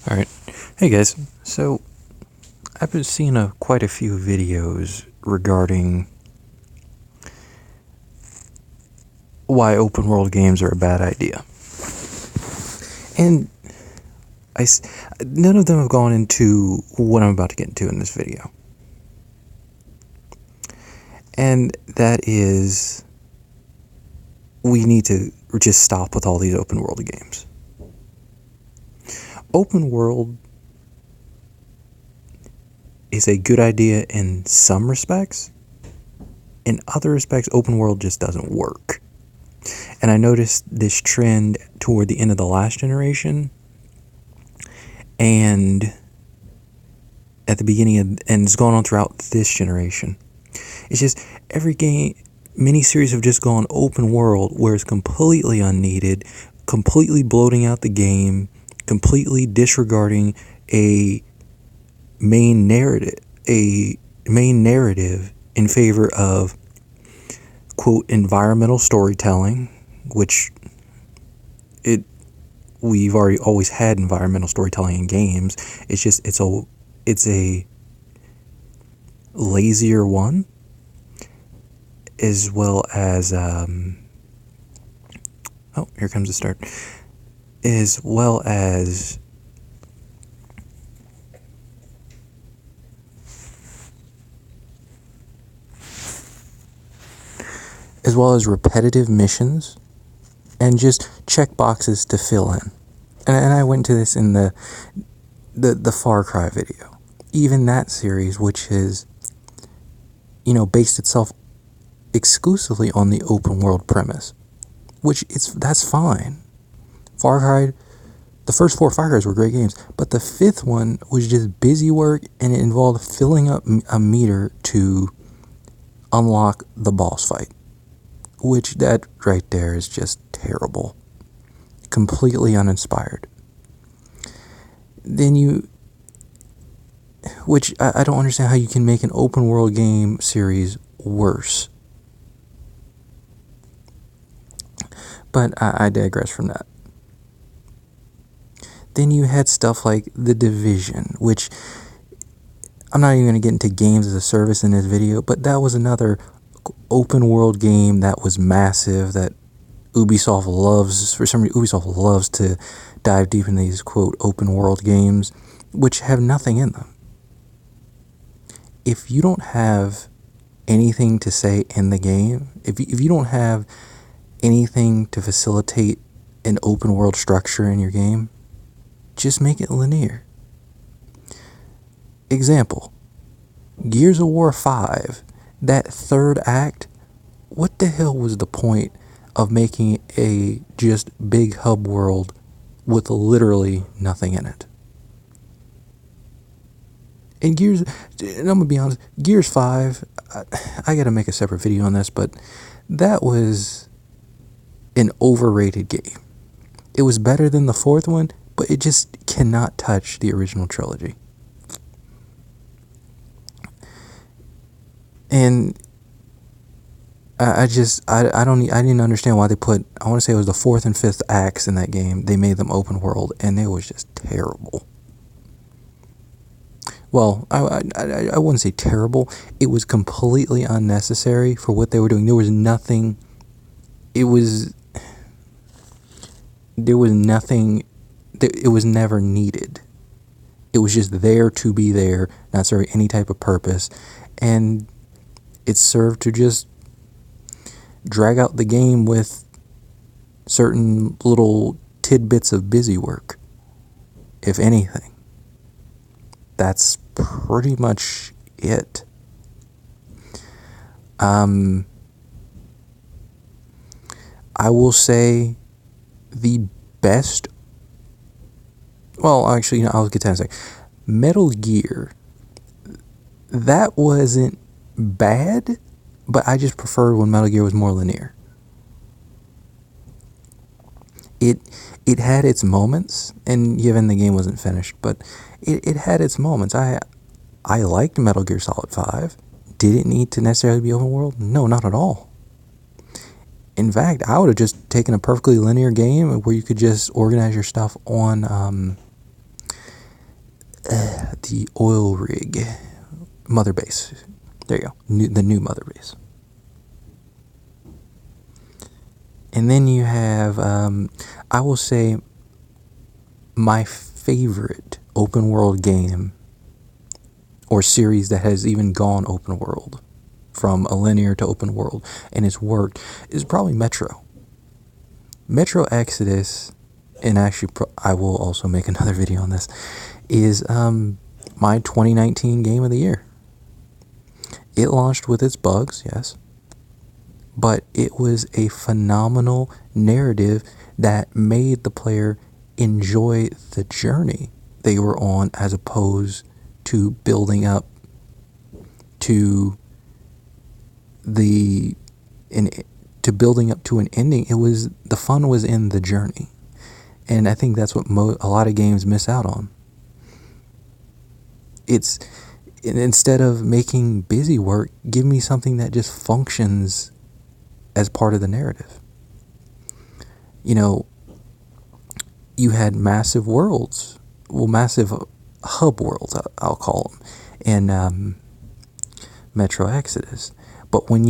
Alright. Hey guys. So, I've been seeing quite a few videos regarding why open world games are a bad idea. And none of them have gone into what I'm about to get into in this video. And that is, we need to just stop with all these open world games. Open world is a good idea in some respects. In other respects, open world just doesn't work. And I noticed this trend toward the end of the last generation and at the beginning of, and it's gone on throughout this generation. It's just every game, miniseries have just gone open world where it's completely unneeded, completely bloating out the game, completely disregarding a main narrative in favor of, quote, environmental storytelling, which we've already always had environmental storytelling in games. It's just it's a lazier one, as well as here comes the start, as well as repetitive missions and just check boxes to fill in. And I went to this in the Far Cry video. Even that series, which is, based itself exclusively on the open world premise, that's fine. Far Cry, the first 4 Far Cries were great games, but the 5th one was just busy work, and it involved filling up a meter to unlock the boss fight, which that right there is just terrible. Completely uninspired. Then which I don't understand how you can make an open world game series worse. But I digress from that. Then you had stuff like The Division, which I'm not even going to get into games as a service in this video, but that was another open world game that was massive, that Ubisoft loves. For some reason, Ubisoft loves to dive deep in these, quote, open world games, which have nothing in them. If you don't have anything to say in the game, if you don't have anything to facilitate an open world structure in your game, just make it linear. Example, Gears of War 5, that third act, what the hell was the point of making a just big hub world with literally nothing in it? And Gears, and I'm going to be honest, Gears 5, I got to make a separate video on this, but that was an overrated game. It was better than the 4th one, but it just cannot touch the original trilogy. And I didn't understand why they put, I want to say it was the 4th and 5th acts in that game. They made them open world, and it was just terrible. Well, I wouldn't say terrible. It was completely unnecessary for what they were doing. There was nothing. It was never needed. It was just there to be there, not serve any type of purpose, and it served to just drag out the game with certain little tidbits of busy work, if anything. That's pretty much it. I will say the best, well, actually, I'll get to that in a second. Metal Gear, that wasn't bad, but I just preferred when Metal Gear was more linear. It had its moments, and even the game wasn't finished, but it had its moments. I liked Metal Gear Solid 5. Did it need to necessarily be open world? No, not at all. In fact, I would have just taken a perfectly linear game where you could just organize your stuff on the oil rig mother base. There you go, the new mother base. And then you have, I will say, my favorite open world game or series that has even gone open world, from a linear to open world, and it's worked, is probably Metro. Metro Exodus, and actually I will also make another video on this, is my 2019 game of the year. It launched with its bugs, yes, but it was a phenomenal narrative that made the player enjoy the journey they were on, as opposed to building up to building up to an ending. It was, the fun was in the journey, and I think that's what a lot of games miss out on. It's, instead of making busy work, give me something that just functions as part of the narrative. You know, you had massive worlds, well, massive hub worlds, I'll call them, in Metro Exodus. But when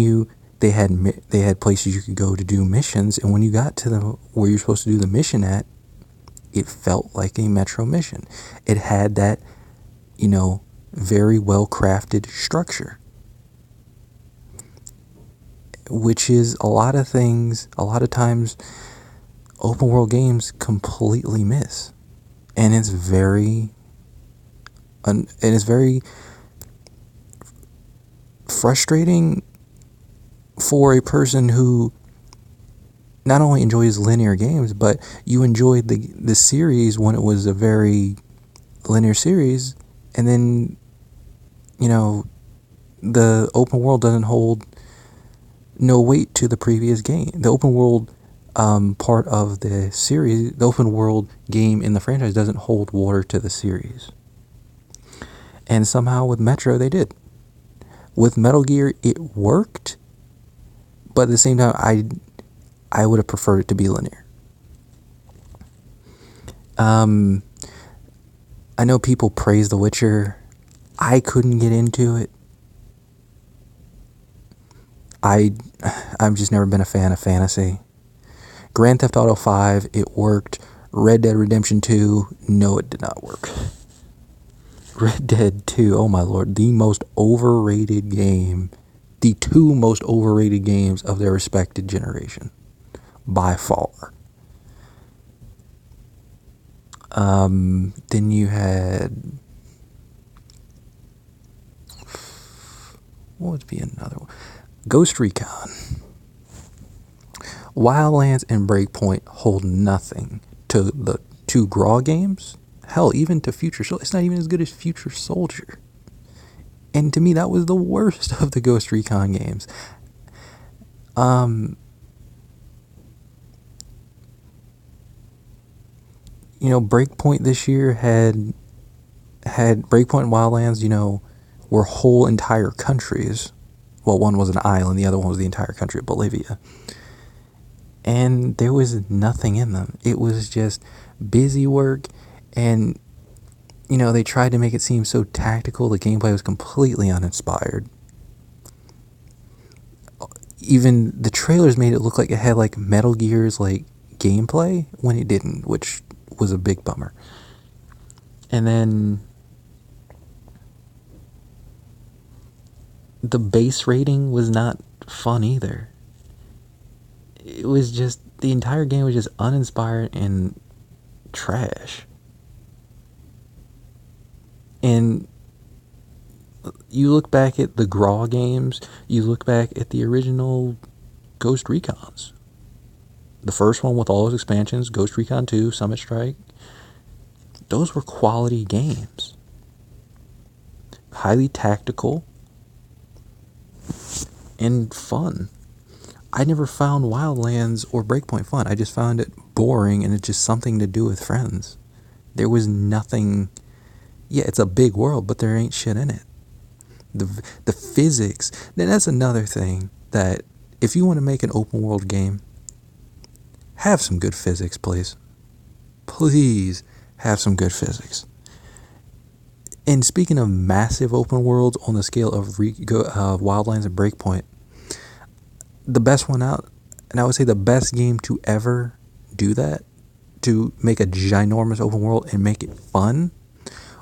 they had places you could go to do missions, and when you got to where you're supposed to do the mission at, it felt like a Metro mission. It had that, very well crafted structure, which is a lot of times open world games completely miss. And it's very frustrating for a person who not only enjoys linear games, but you enjoyed the series when it was a very linear series, and then the open world doesn't hold no weight to the previous game. The open world part of the series, the open world game in the franchise, doesn't hold water to the series. And somehow with Metro they did. With Metal Gear it worked, but at the same time I would have preferred it to be linear. I know people praise The Witcher. I couldn't get into it. I've just never been a fan of fantasy. Grand Theft Auto 5, it worked. Red Dead Redemption 2, no, it did not work. Red Dead 2, oh my lord, the most overrated game, the two most overrated games of their respected generation, by far. Then you had, what would be another one? Ghost Recon. Wildlands and Breakpoint hold nothing to the two Graw games. Hell, even to Future Soldier. It's not even as good as Future Soldier. And to me, that was the worst of the Ghost Recon games. Breakpoint this year had Breakpoint and Wildlands, were whole entire countries. Well, one was an island, the other one was the entire country of Bolivia. And there was nothing in them. It was just busy work, and they tried to make it seem so tactical. The gameplay was completely uninspired. Even the trailers made it look like it had like Metal Gear's gameplay when it didn't, which was a big bummer. And then the base rating was not fun either. It was just, the entire game was just uninspired and trash. And you look back at the Graw games, you look back at the original Ghost Recons. The first one with all those expansions, Ghost Recon 2, Summit Strike, those were quality games. Highly tactical and fun. I never found Wildlands or Breakpoint fun. I just found it boring, and it's just something to do with friends. There was nothing. Yeah, it's a big world, but there ain't shit in it. The physics. Then that's another thing, that if you want to make an open world game, have some good physics, please. Please have some good physics. And speaking of massive open worlds on the scale of Wildlands and Breakpoint, the best one out, and I would say the best game to ever do that, to make a ginormous open world and make it fun,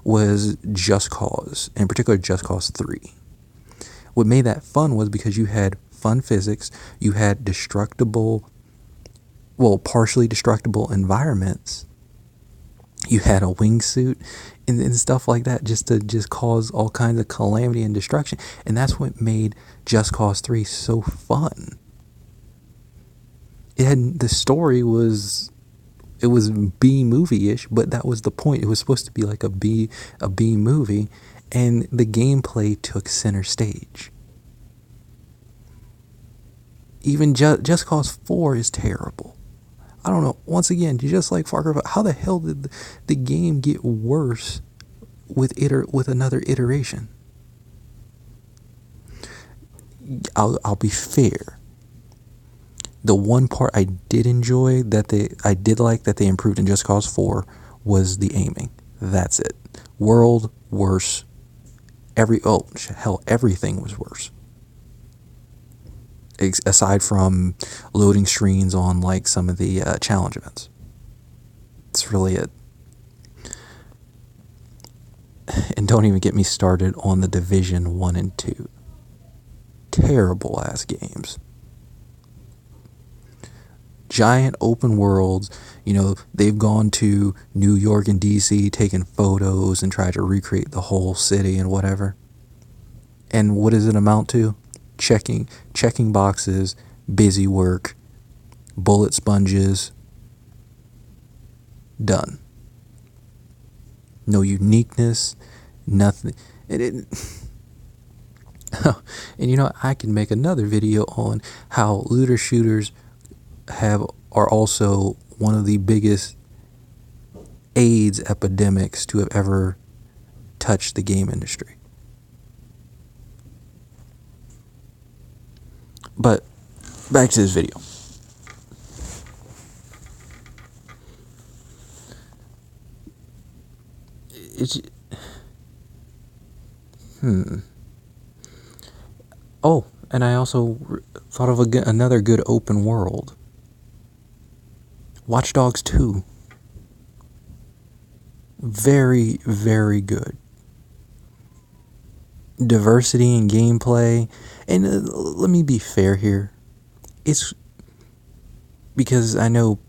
was Just Cause, in particular Just Cause 3. What made that fun was because you had fun physics, you had partially destructible environments, you had a wingsuit and stuff like that, just to cause all kinds of calamity and destruction. And that's what made Just Cause 3 so fun. The story was B movie-ish, but that was the point. It was supposed to be like a B movie, and the gameplay took center stage. Even Just Cause 4 is terrible. I don't know. Once again, just like Far Cry 5, how the hell did the game get worse with another iteration? I'll be fair. The one part I did enjoy that they improved in Just Cause 4 was the aiming. That's it. World worse. Everything was worse. Aside from loading screens on like some of the challenge events. That's really it. And don't even get me started on the Division 1 and 2. Terrible ass games. Giant open worlds, they've gone to New York and DC, taken photos and tried to recreate the whole city and whatever. And what does it amount to? Checking boxes, busy work, bullet sponges. Done. No uniqueness, nothing. And I can make another video on how looter shooters are also one of the biggest AIDS epidemics to have ever touched the game industry. But back to this video. Oh, and I also thought of another good open world. Watch Dogs 2. Very, very good. Diversity in gameplay. And let me be fair here. It's because I know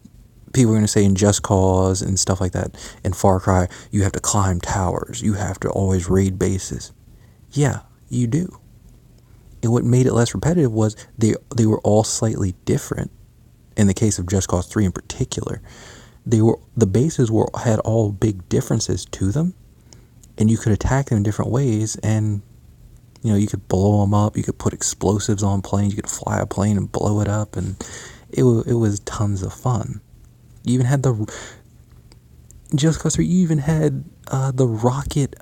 people are going to say in Just Cause and stuff like that, in Far Cry, you have to climb towers. You have to always raid bases. Yeah, you do. And what made it less repetitive was they were all slightly different. In the case of Just Cause 3 in particular, the bases had all big differences to them, and you could attack them in different ways, and you could blow them up, you could put explosives on planes, you could fly a plane and blow it up, and it was tons of fun. You even had Just Cause 3, you even had the rocket,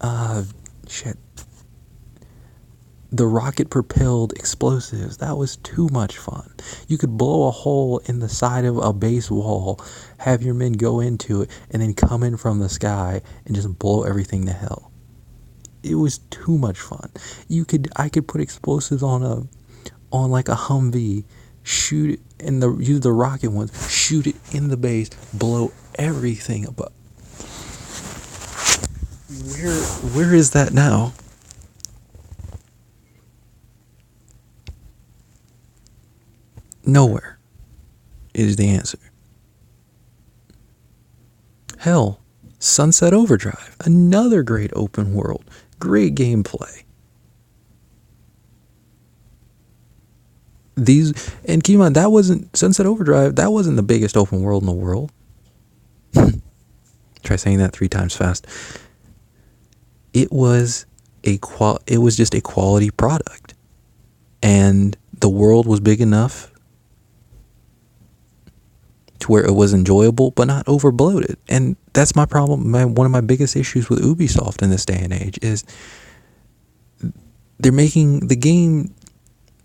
the rocket-propelled explosives. That was too much fun. You could blow a hole in the side of a base wall, have your men go into it, and then come in from the sky and just blow everything to hell. It was too much fun. I could put explosives on like a Humvee, shoot it use the rocket ones, shoot it in the base, blow everything up. Where is that now? Nowhere is the answer. Hell, Sunset Overdrive, another great open world, great gameplay. And keep in mind, that wasn't Sunset Overdrive. That wasn't the biggest open world in the world. Try saying that 3 times fast. It was just a quality product, and the world was big enough to where it was enjoyable but not over bloated. And that's my problem. One of my biggest issues with Ubisoft in this day and age is they're making the game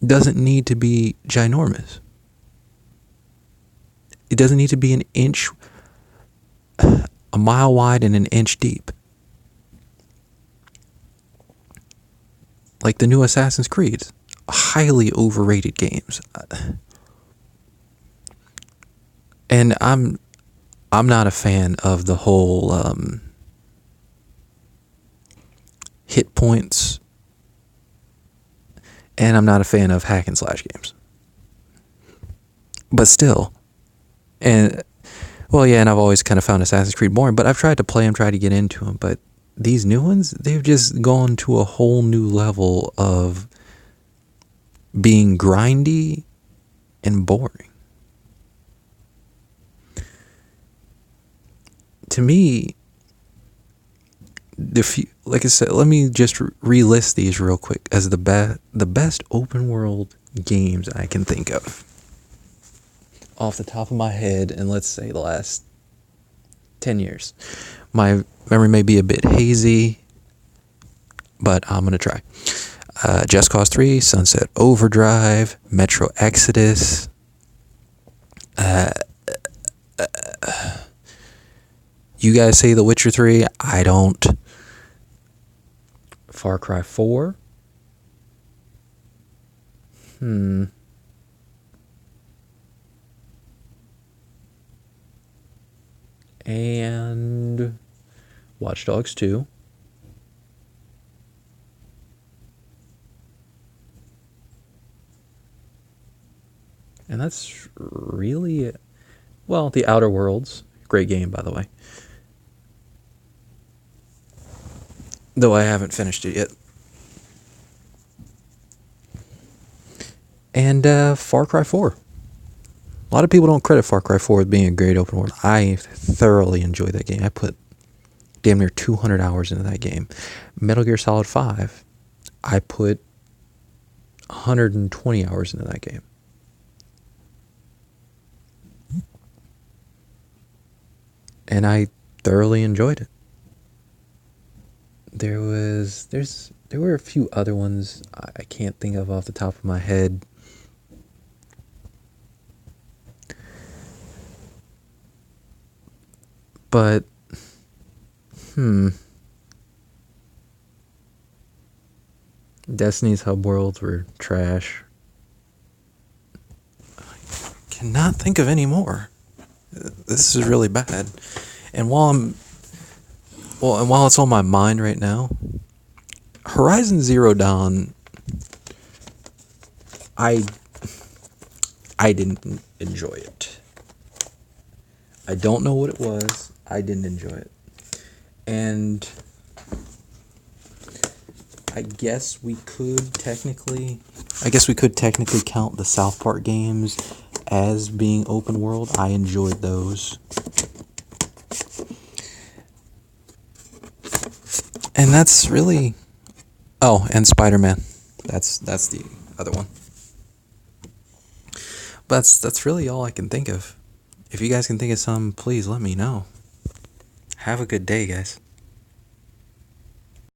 doesn't need to be ginormous. It doesn't need to be a mile wide and an inch deep. Like the new Assassin's Creed, highly overrated games. And I'm not a fan of the whole hit points, and I'm not a fan of hack and slash games. But still, and well, yeah, and I've always kind of found Assassin's Creed boring, but I've tried to play them, tried to get into them, but these new ones, they've just gone to a whole new level of being grindy and boring. To me, like I said, let me just relist these real quick as the best open world games I can think of off the top of my head, and let's say the last 10 years. My memory may be a bit hazy, but I'm going to try. Just Cause 3, Sunset Overdrive, Metro Exodus, you guys say The Witcher 3, I don't. Far Cry 4. And Watch Dogs 2. And that's really it. Well, The Outer Worlds. Great game, by the way. Though I haven't finished it yet. And Far Cry 4. A lot of people don't credit Far Cry 4 with being a great open world. I thoroughly enjoyed that game. I put damn near 200 hours into that game. Metal Gear Solid 5, I put 120 hours into that game. And I thoroughly enjoyed it. There were a few other ones I can't think of off the top of my head. But, Destiny's Hub Worlds were trash. I cannot think of any more. This is really bad. And while it's on my mind right now, Horizon Zero Dawn, I didn't enjoy it. I don't know what it was. I didn't enjoy it. And I guess we could technically count the South Park games as being open world. I enjoyed those. And that's really... Oh, and Spider-Man. That's the other one. But that's really all I can think of. If you guys can think of some, please let me know. Have a good day, guys.